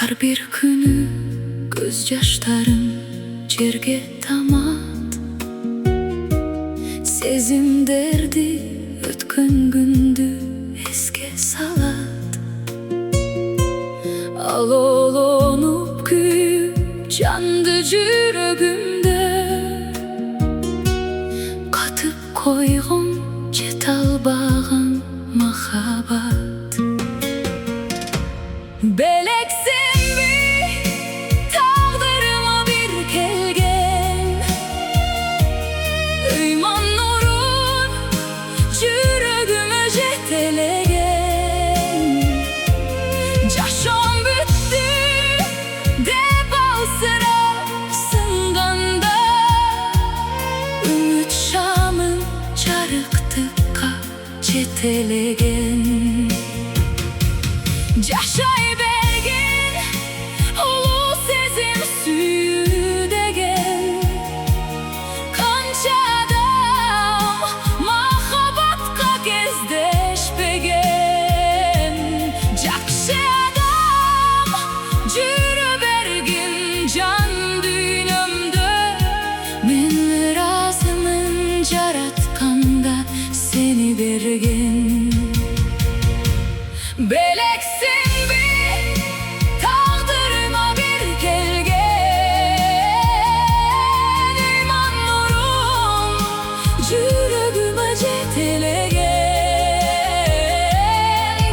Har bir günü göz yaşlarım cerge tamat. Sezim derdi ötken gündü esке salat. Al olunup kүйüp жанды жүрөгүмдө, катып койгон жете албаган махаббат. Белексенби тагдырыма bir келген, ыйман нурун жүрөгүмө жетелеген. Жашоом бүттү деп алсырап сынганда, үмүт шамын жарыктыкка жетелеген. Жашай берген улуу сезим сүйүү деген, канча адам махаббатка кездешпеген. Жакшы адам жүрө бергин жан дүйнөмдө, мен ыраазымын жаратканда сени берген. Beleksenbi taqdırıma bir kelgen, iman nurum жүрөгүмө жетелеген.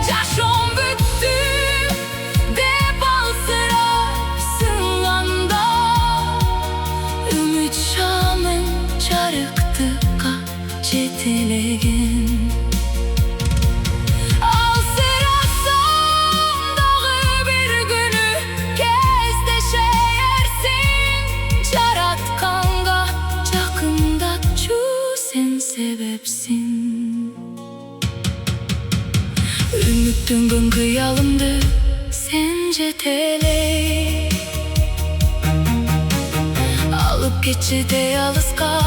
Жашоом бүттү деп алсырап сынганда, үмүт шамын жарыктыкка жетелеген. Sebepsin. Ümittün kıyalımdı sen жетелей. Alıp geçide yalızka,